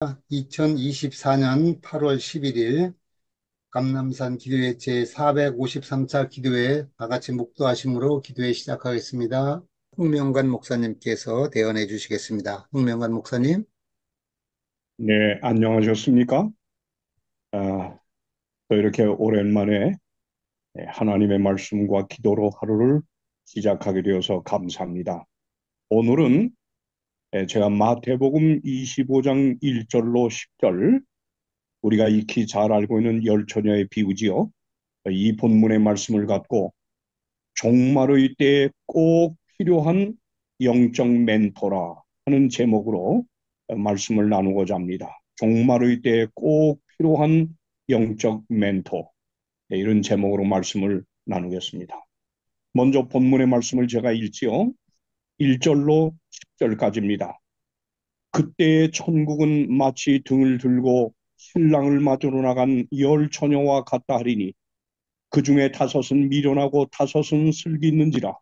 2024년 8월 11일 감남산 기도회 제453차 기도회 다같이 묵도하심으로 기도회 시작하겠습니다. 홍명관 목사님께서 대언해 주시겠습니다. 홍명관 목사님. 네, 안녕하셨습니까? 아, 또 이렇게 오랜만에 하나님의 말씀과 기도로 하루를 시작하게 되어서 감사합니다. 오늘은 제가 마태복음 25장 1절로 10절, 우리가 익히 잘 알고 있는 열 처녀의 비유지요. 이 본문의 말씀을 갖고 종말의 때에 꼭 필요한 영적 멘토라 하는 제목으로 말씀을 나누고자 합니다. 종말의 때에 꼭 필요한 영적 멘토, 이런 제목으로 말씀을 나누겠습니다. 먼저 본문의 말씀을 제가 읽지요. 1절로 10절까지입니다. 그때의 천국은 마치 등을 들고 신랑을 맞으러 나간 열 처녀와 같다 하리니 그 중에 다섯은 미련하고 다섯은 슬기 있는지라.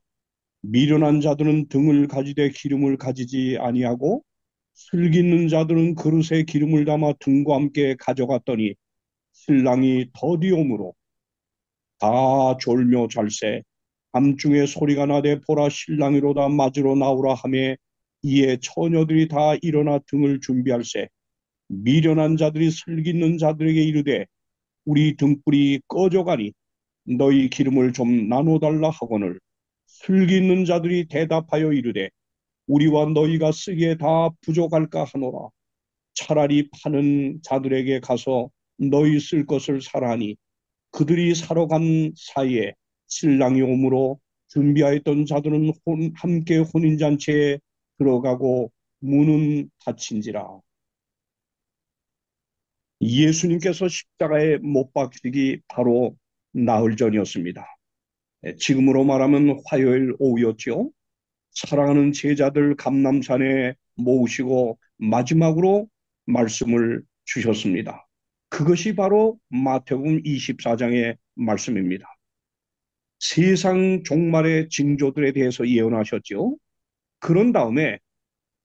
미련한 자들은 등을 가지되 기름을 가지지 아니하고 슬기 있는 자들은 그릇에 기름을 담아 등과 함께 가져갔더니 신랑이 더디오므로 다 졸며 잘세 밤중에 소리가 나되 보라 신랑이로다 맞으러 나오라 하매 이에 처녀들이 다 일어나 등을 준비할세 미련한 자들이 슬기 있는 자들에게 이르되 우리 등불이 꺼져가니 너희 기름을 좀 나눠달라 하거늘 슬기 있는 자들이 대답하여 이르되 우리와 너희가 쓰기에 다 부족할까 하노라. 차라리 파는 자들에게 가서 너희 쓸 것을 사라니 그들이 사러 간 사이에 신랑이 오므로 준비하였던 자들은 함께 혼인잔치에 들어가고 문은 닫힌지라. 예수님께서 십자가에 못 박히기 바로 나흘 전이었습니다. 지금으로 말하면 화요일 오후였죠. 사랑하는 제자들 감람산에 모으시고 마지막으로 말씀을 주셨습니다. 그것이 바로 마태복음 24장의 말씀입니다. 세상 종말의 징조들에 대해서 예언하셨죠. 그런 다음에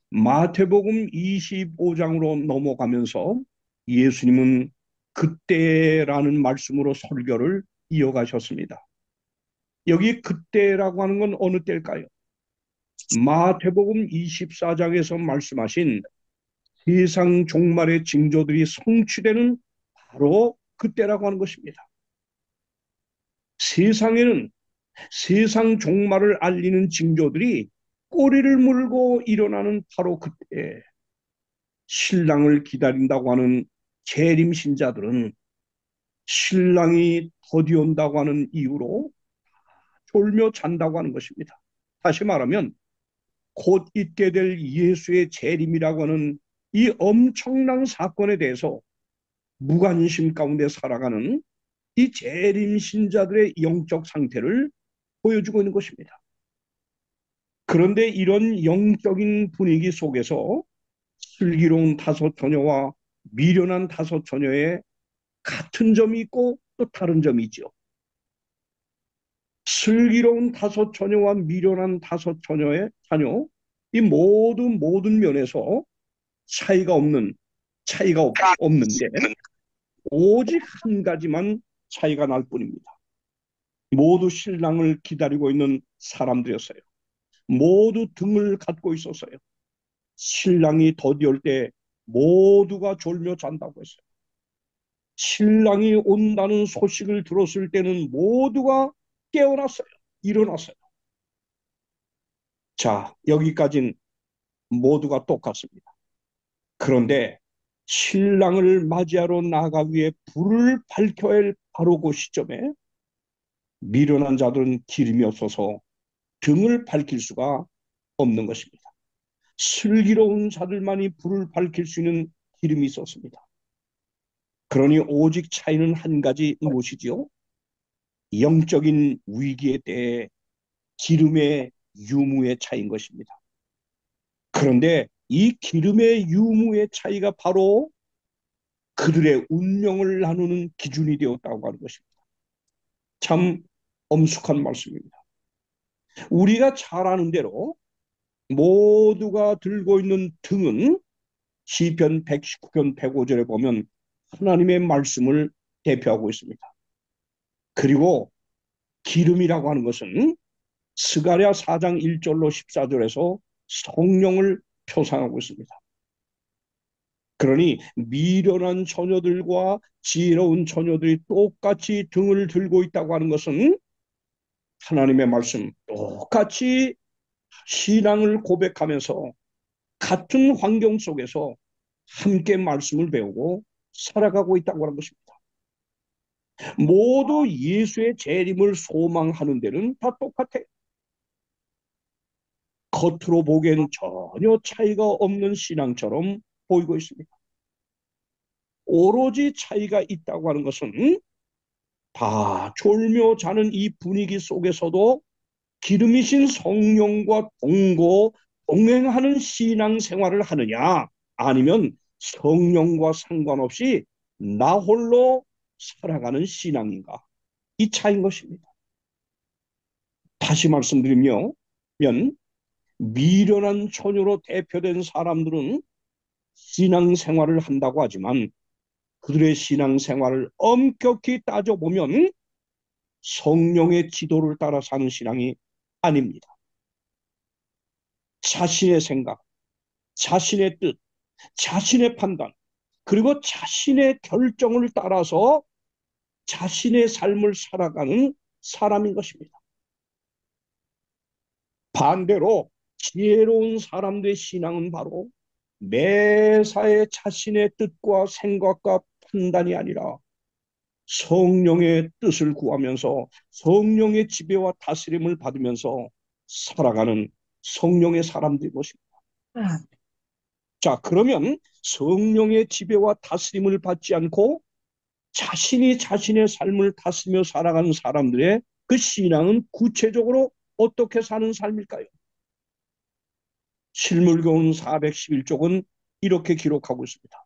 마태복음 25장으로 넘어가면서 예수님은 그때라는 말씀으로 설교를 이어가셨습니다. 여기 그때라고 하는 건 어느 때일까요? 마태복음 24장에서 말씀하신 세상 종말의 징조들이 성취되는 바로 그때라고 하는 것입니다. 세상에는 세상 종말을 알리는 징조들이 꼬리를 물고 일어나는 바로 그때 신랑을 기다린다고 하는 재림 신자들은 신랑이 더디 온다고 하는 이유로 졸며 잔다고 하는 것입니다. 다시 말하면 곧 있게 될 예수의 재림이라고 하는 이 엄청난 사건에 대해서 무관심 가운데 살아가는 이 재림 신자들의 영적 상태를 보여주고 있는 것입니다. 그런데 이런 영적인 분위기 속에서 슬기로운 다섯 처녀와 미련한 다섯 처녀의 같은 점이 있고 또 다른 점이 있죠. 슬기로운 다섯 처녀와 미련한 다섯 처녀의 자녀, 이 모든 면에서 차이가 없는 차이가 없는데 오직 한 가지만 차이가 날 뿐입니다. 모두 신랑을 기다리고 있는 사람들이었어요. 모두 등을 갖고 있었어요. 신랑이 더디올 때 모두가 졸며 잔다고 했어요. 신랑이 온다는 소식을 들었을 때는 모두가 깨어났어요. 일어났어요. 자, 여기까지는 모두가 똑같습니다. 그런데 신랑을 맞이하러 나가기 위해 불을 밝혀야 할 바로 그 시점에 미련한 자들은 기름이 없어서 등을 밝힐 수가 없는 것입니다. 슬기로운 자들만이 불을 밝힐 수 있는 기름이 있었습니다. 그러니 오직 차이는 한 가지 무엇이지요? 영적인 위기에 대해 기름의 유무의 차이인 것입니다. 그런데 이 기름의 유무의 차이가 바로 그들의 운명을 나누는 기준이 되었다고 하는 것입니다. 참 엄숙한 말씀입니다. 우리가 잘 아는 대로 모두가 들고 있는 등은 시편 119편 105절에 보면 하나님의 말씀을 대표하고 있습니다. 그리고 기름이라고 하는 것은 스가랴 4장 1절로 14절에서 성령을 표상하고 있습니다. 그러니 미련한 처녀들과 지혜로운 처녀들이 똑같이 등을 들고 있다고 하는 것은 하나님의 말씀 똑같이 신앙을 고백하면서 같은 환경 속에서 함께 말씀을 배우고 살아가고 있다고 하는 것입니다. 모두 예수의 재림을 소망하는 데는 다 똑같아요. 겉으로 보기에는 전혀 차이가 없는 신앙처럼 보이고 있습니다. 오로지 차이가 있다고 하는 것은 다 졸며 자는 이 분위기 속에서도 기름이신 성령과 동행하는 신앙생활을 하느냐, 아니면 성령과 상관없이 나 홀로 살아가는 신앙인가, 이 차이인 것입니다. 다시 말씀드리면 미련한 처녀로 대표된 사람들은 신앙생활을 한다고 하지만 그들의 신앙생활을 엄격히 따져보면 성령의 지도를 따라 사는 신앙이 아닙니다. 자신의 생각, 자신의 뜻, 자신의 판단, 그리고 자신의 결정을 따라서 자신의 삶을 살아가는 사람인 것입니다. 반대로 지혜로운 사람들의 신앙은 바로 매사에 자신의 뜻과 생각과 판단이 아니라 성령의 뜻을 구하면서 성령의 지배와 다스림을 받으면서 살아가는 성령의 사람들인 것입니다. 자, 그러면 성령의 지배와 다스림을 받지 않고 자신이 자신의 삶을 다스리며 살아가는 사람들의 그 신앙은 구체적으로 어떻게 사는 삶일까요? 실물교훈 411쪽은 이렇게 기록하고 있습니다.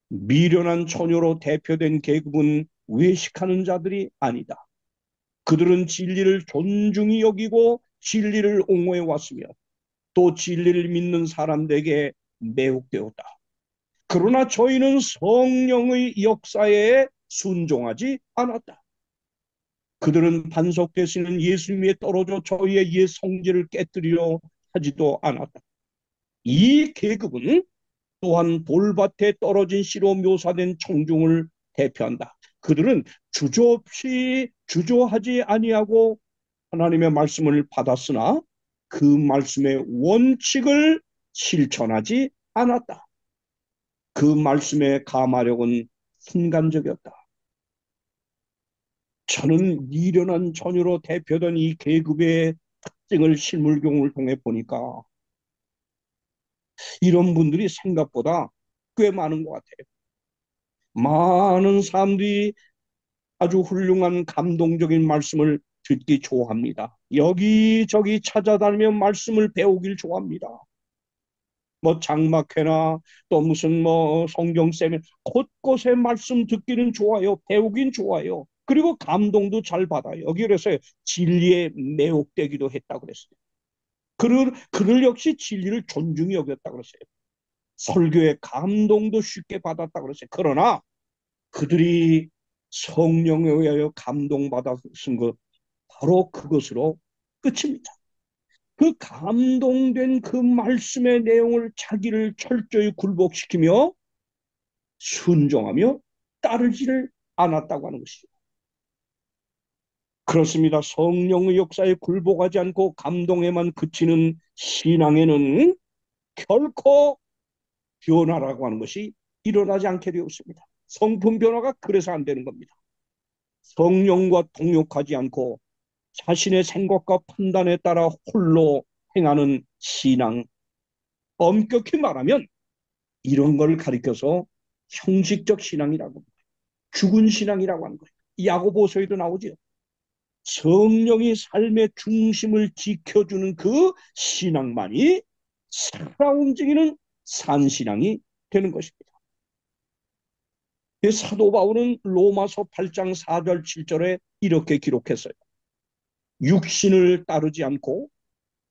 미련한 처녀로 대표된 계급은 외식하는 자들이 아니다. 그들은 진리를 존중히 여기고 진리를 옹호해 왔으며 또 진리를 믿는 사람들에게 매혹되었다. 그러나 저희는 성령의 역사에 순종하지 않았다. 그들은 반석되시는 예수님에 떨어져 저희의 옛 성질을 깨뜨리려 하지도 않았다. 이 계급은 또한 돌밭에 떨어진 씨로 묘사된 청중을 대표한다. 그들은 주저없이 주저하지 아니하고 하나님의 말씀을 받았으나 그 말씀의 원칙을 실천하지 않았다. 그 말씀의 감화력은 순간적이었다. 저는 미련한 처녀로 대표된 이 계급의 특징을 실물교훈을 통해 보니까 이런 분들이 생각보다 꽤 많은 것 같아요. 많은 사람들이 아주 훌륭한 감동적인 말씀을 듣기 좋아합니다. 여기저기 찾아다니며 말씀을 배우길 좋아합니다. 뭐 장막회나 또 무슨 뭐 성경쌤 곳곳에 말씀 듣기는 좋아요. 배우긴 좋아요. 그리고 감동도 잘 받아요. 여기 그래서 진리에 매혹되기도 했다고 그랬어요. 그를 역시 진리를 존중히 여겼다고 그랬어요. 설교의 감동도 쉽게 받았다고 그랬어요. 그러나 그들이 성령에 의하여 감동받았은 것, 바로 그것으로 끝입니다. 그 감동된 그 말씀의 내용을 자기를 철저히 굴복시키며 순종하며 따르지를 않았다고 하는 것이죠. 그렇습니다. 성령의 역사에 굴복하지 않고 감동에만 그치는 신앙에는 결코 변화라고 하는 것이 일어나지 않게 되었습니다. 성품 변화가 그래서 안 되는 겁니다. 성령과 동역하지 않고 자신의 생각과 판단에 따라 홀로 행하는 신앙, 엄격히 말하면 이런 걸 가리켜서 형식적 신앙이라고 합니다. 죽은 신앙이라고 하는 거예요. 야고보서에도 나오죠. 성령이 삶의 중심을 지켜주는 그 신앙만이 살아 움직이는 산신앙이 되는 것입니다. 사도 바울은 로마서 8장 4절 7절에 이렇게 기록했어요. 육신을 따르지 않고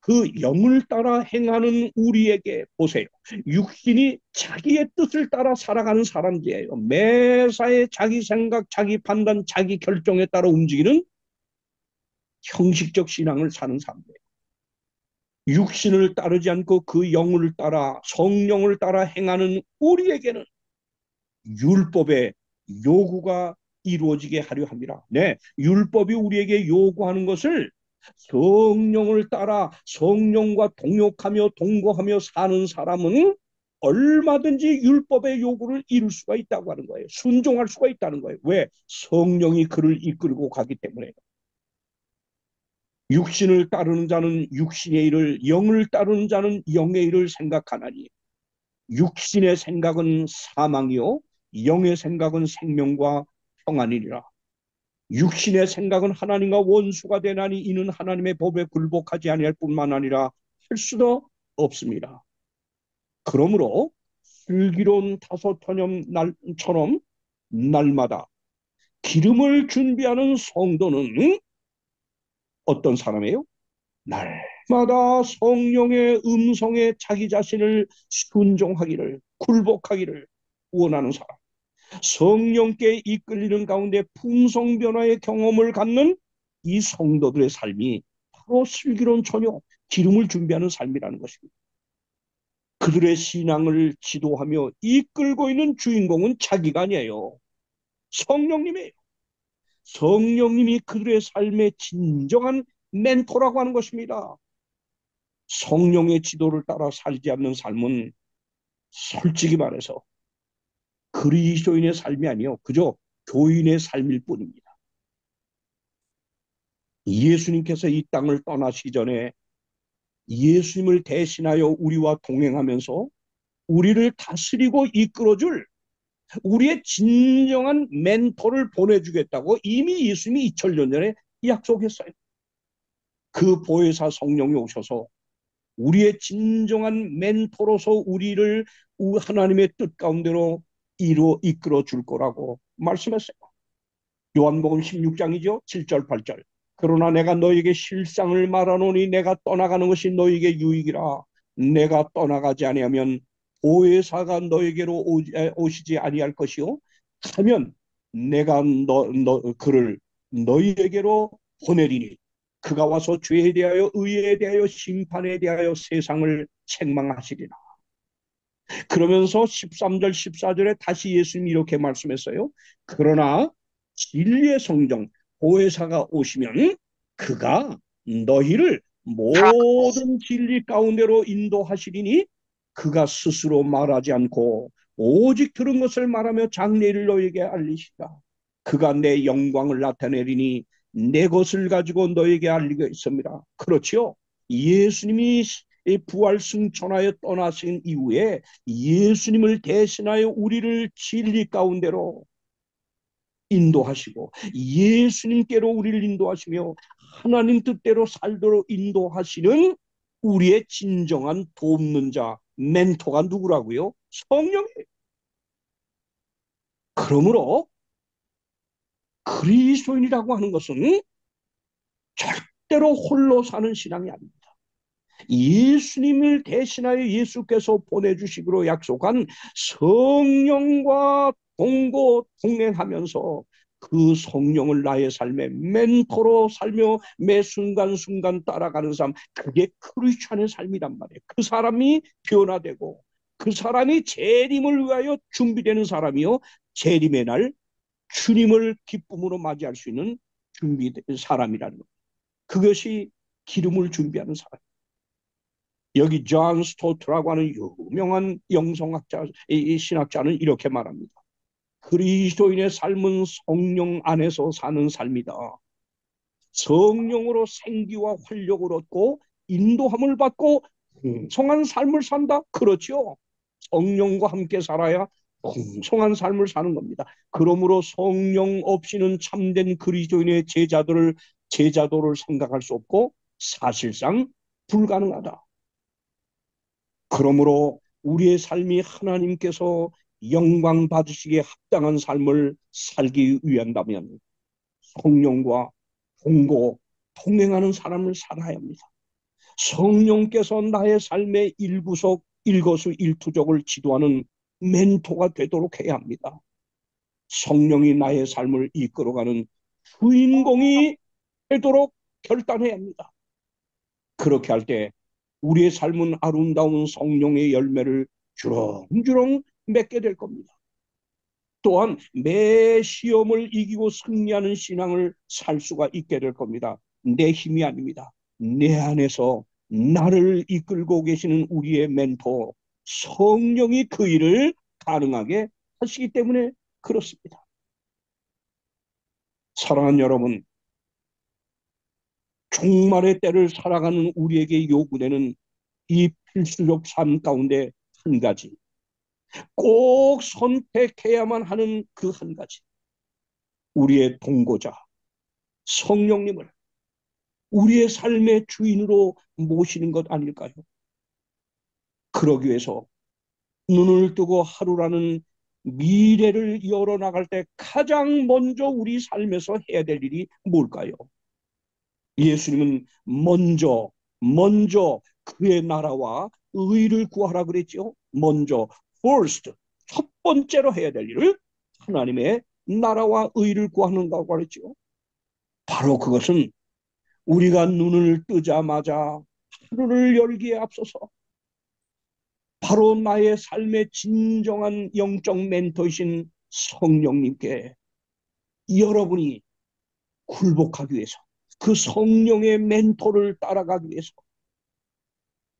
그 영을 따라 행하는 우리에게 보세요. 육신이 자기의 뜻을 따라 살아가는 사람들이에요. 매사에 자기 생각, 자기 판단, 자기 결정에 따라 움직이는 형식적 신앙을 사는 사람들이에요. 육신을 따르지 않고 그 영을 따라 성령을 따라 행하는 우리에게는 율법의 요구가 이루어지게 하려 합니다. 네, 율법이 우리에게 요구하는 것을 성령을 따라 성령과 동역하며 동거하며 사는 사람은 얼마든지 율법의 요구를 이룰 수가 있다고 하는 거예요. 순종할 수가 있다는 거예요. 왜? 성령이 그를 이끌고 가기 때문에. 육신을 따르는 자는 육신의 일을, 영을 따르는 자는 영의 일을 생각하나니 육신의 생각은 사망이요 영의 생각은 생명과 평안이니라. 육신의 생각은 하나님과 원수가 되나니 이는 하나님의 법에 굴복하지 아니할 뿐만 아니라 할 수도 없습니다. 그러므로 슬기로운 다소토념처럼 날마다 기름을 준비하는 성도는 어떤 사람이에요? 날마다 성령의 음성에 자기 자신을 순종하기를, 굴복하기를 원하는 사람. 성령께 이끌리는 가운데 풍성변화의 경험을 갖는 이 성도들의 삶이 바로 슬기로운 처녀, 기름을 준비하는 삶이라는 것입니다. 그들의 신앙을 지도하며 이끌고 있는 주인공은 자기가 아니에요. 성령님이에요. 성령님이 그들의 삶의 진정한 멘토라고 하는 것입니다. 성령의 지도를 따라 살지 않는 삶은 솔직히 말해서 그리스도인의 삶이 아니요 그저 교인의 삶일 뿐입니다. 예수님께서 이 땅을 떠나시기 전에 예수님을 대신하여 우리와 동행하면서 우리를 다스리고 이끌어줄 우리의 진정한 멘토를 보내주겠다고 이미 예수님이 2000년 전에 약속했어요. 그 보혜사 성령이 오셔서 우리의 진정한 멘토로서 우리를 하나님의 뜻 가운데로 이끌어 줄 거라고 말씀했어요. 요한복음 16장이죠. 7절 8절. 그러나 내가 너에게 실상을 말하노니 내가 떠나가는 것이 너에게 유익이라. 내가 떠나가지 아니하면 보혜사가 너에게로 오시지 아니할 것이요. 하면 내가 그를 너희에게로 보내리니 그가 와서 죄에 대하여 의에 대하여 심판에 대하여 세상을 책망하시리라. 그러면서 13절 14절에 다시 예수님이 이렇게 말씀했어요. 그러나 진리의 성령 보혜사가 오시면 그가 너희를 모든 진리 가운데로 인도하시리니 그가 스스로 말하지 않고 오직 들은 것을 말하며 장래를 너희에게 알리시다. 그가 내 영광을 나타내리니 내 것을 가지고 너에게 알리겠습니다. 그렇지요. 예수님이 부활 승천하여 떠나신 이후에 예수님을 대신하여 우리를 진리 가운데로 인도하시고 예수님께로 우리를 인도하시며 하나님 뜻대로 살도록 인도하시는 우리의 진정한 돕는 자, 멘토가 누구라고요? 성령이에요. 그러므로 그리스도인이라고 하는 것은 절대로 홀로 사는 신앙이 아닙니다. 예수님을 대신하여 예수께서 보내주시기로 약속한 성령과 동거 동행하면서 그 성령을 나의 삶의 멘토로 살며 매 순간순간 따라가는 삶, 그게 크리스찬의 삶이란 말이에요. 그 사람이 변화되고 그 사람이 재림을 위하여 준비되는 사람이요 재림의 날 주님을 기쁨으로 맞이할 수 있는 준비된 사람이라는 거예요. 그것이 기름을 준비하는 사람. 여기 존 스토트라고 하는 유명한 영성학자, 이 신학자는 이렇게 말합니다. 그리스도인의 삶은 성령 안에서 사는 삶이다. 성령으로 생기와 활력을 얻고 인도함을 받고 풍성한 삶을 산다. 그렇죠. 성령과 함께 살아야 풍성한 삶을 사는 겁니다. 그러므로 성령 없이는 참된 그리스도인의 제자도를 생각할 수 없고 사실상 불가능하다. 그러므로 우리의 삶이 하나님께서 영광 받으시기에 합당한 삶을 살기 위한다면 성령과 동행하는 사람을 살아야 합니다. 성령께서 나의 삶의 일구석, 일거수일투족을 지도하는 멘토가 되도록 해야 합니다. 성령이 나의 삶을 이끌어가는 주인공이 되도록 결단해야 합니다. 그렇게 할 때 우리의 삶은 아름다운 성령의 열매를 주렁주렁 맺게 될 겁니다. 또한 매 시험을 이기고 승리하는 신앙을 살 수가 있게 될 겁니다. 내 힘이 아닙니다. 내 안에서 나를 이끌고 계시는 우리의 멘토 성령이 그 일을 가능하게 하시기 때문에 그렇습니다. 사랑하는 여러분, 종말의 때를 살아가는 우리에게 요구되는 이 필수적 삶 가운데 한 가지, 꼭 선택해야만 하는 그 한 가지, 우리의 동고자 성령님을 우리의 삶의 주인으로 모시는 것 아닐까요? 그러기 위해서 눈을 뜨고 하루라는 미래를 열어나갈 때 가장 먼저 우리 삶에서 해야 될 일이 뭘까요? 예수님은 먼저 그의 나라와 의를 구하라 그랬죠. 먼저, first, 첫 번째로 해야 될 일을 하나님의 나라와 의를 구하는다고 그랬죠. 바로 그것은 우리가 눈을 뜨자마자 하루를 열기에 앞서서 바로 나의 삶의 진정한 영적 멘토이신 성령님께 여러분이 굴복하기 위해서 그 성령의 멘토를 따라가기 위해서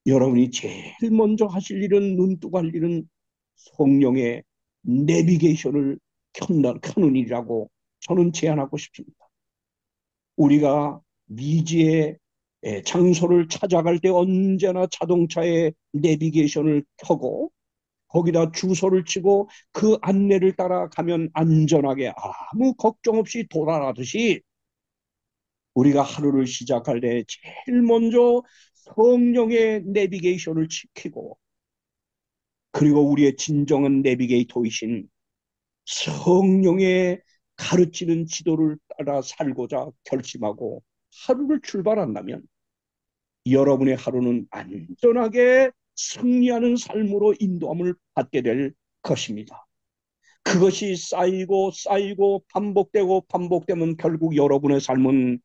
여러분이 제일 먼저 하실 일은 눈뜨고 할 일은 성령의 내비게이션을 켜는 일이라고 저는 제안하고 싶습니다. 우리가 미지의 장소를 찾아갈 때 언제나 자동차의 내비게이션을 켜고 거기다 주소를 치고 그 안내를 따라가면 안전하게 아무 걱정 없이 돌아가듯이 우리가 하루를 시작할 때 제일 먼저 성령의 내비게이션을 지키고 그리고 우리의 진정한 내비게이터이신 성령의 가르치는 지도를 따라 살고자 결심하고 하루를 출발한다면 여러분의 하루는 안전하게 승리하는 삶으로 인도함을 받게 될 것입니다. 그것이 쌓이고 반복되면 결국 여러분의 삶은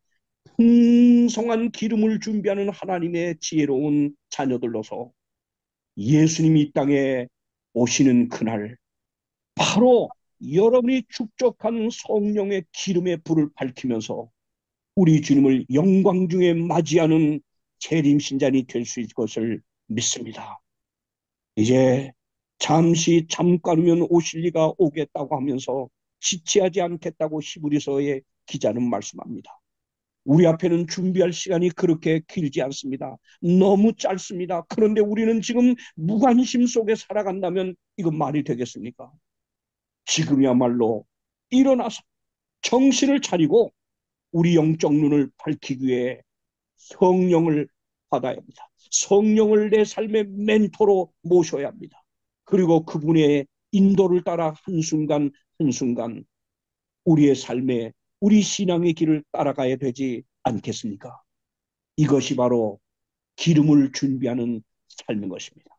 풍성한 기름을 준비하는 하나님의 지혜로운 자녀들로서 예수님이 이 땅에 오시는 그날 바로 여러분이 축적한 성령의 기름의 불을 밝히면서 우리 주님을 영광 중에 맞이하는 재림신자니 될 수 있을 것을 믿습니다. 이제 잠깐 후면 오실 이가 오겠다고 하면서 지체하지 않겠다고 히브리서의 기자는 말씀합니다. 우리 앞에는 준비할 시간이 그렇게 길지 않습니다. 너무 짧습니다. 그런데 우리는 지금 무관심 속에 살아간다면 이건 말이 되겠습니까? 지금이야말로 일어나서 정신을 차리고 우리 영적 눈을 밝히기 위해 성령을 받아야 합니다. 성령을 내 삶의 멘토로 모셔야 합니다. 그리고 그분의 인도를 따라 한순간 한순간 우리의 삶에 우리 신앙의 길을 따라가야 되지 않겠습니까? 이것이 바로 기름을 준비하는 삶인 것입니다.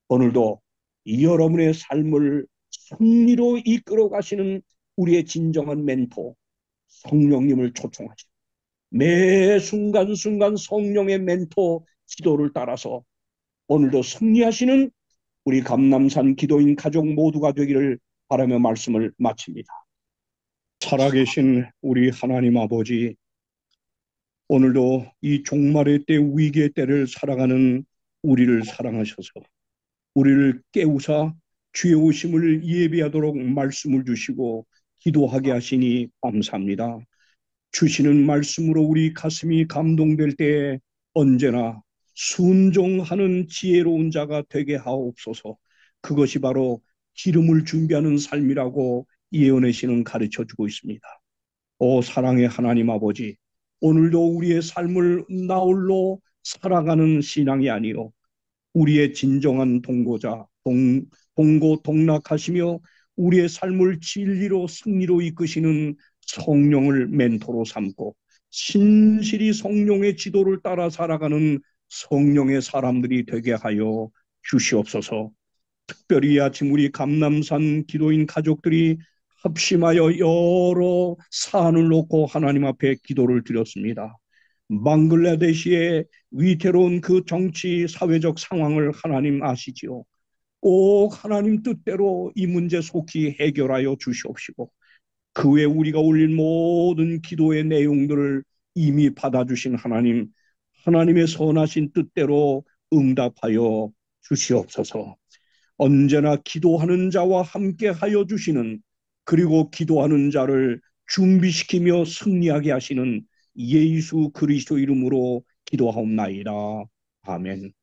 오늘도 여러분의 삶을 승리로 이끌어 가시는 우리의 진정한 멘토 성령님을 초청하시고 매 순간순간 성령의 멘토 지도를 따라서 오늘도 승리하시는 우리 감남산 기도인 가족 모두가 되기를 바라며 말씀을 마칩니다. 살아계신 우리 하나님 아버지, 오늘도 이 종말의 때 위기의 때를 살아가는 우리를 사랑하셔서 우리를 깨우사 주의 오심을 예비하도록 말씀을 주시고 기도하게 하시니 감사합니다. 주시는 말씀으로 우리 가슴이 감동될 때 언제나 순종하는 지혜로운 자가 되게 하옵소서. 그것이 바로 기름을 준비하는 삶이라고 예언의 신은 가르쳐주고 있습니다. 오 사랑의 하나님 아버지, 오늘도 우리의 삶을 나홀로 살아가는 신앙이 아니요 우리의 진정한 동고동락하시며 우리의 삶을 진리로 승리로 이끄시는 성령을 멘토로 삼고 신실히 성령의 지도를 따라 살아가는 성령의 사람들이 되게 하여 주시옵소서. 특별히 이 아침 우리 감남산 기도인 가족들이 합심하여 여러 사안을 놓고 하나님 앞에 기도를 드렸습니다. 방글라데시의 위태로운 그 정치 사회적 상황을 하나님 아시지요. 꼭 하나님 뜻대로 이 문제 속히 해결하여 주시옵시고, 그 외에 우리가 올린 모든 기도의 내용들을 이미 받아주신 하나님, 하나님의 선하신 뜻대로 응답하여 주시옵소서. 언제나 기도하는 자와 함께 하여 주시는, 그리고 기도하는 자를 준비시키며 승리하게 하시는 예수 그리스도 이름으로 기도하옵나이다. 아멘.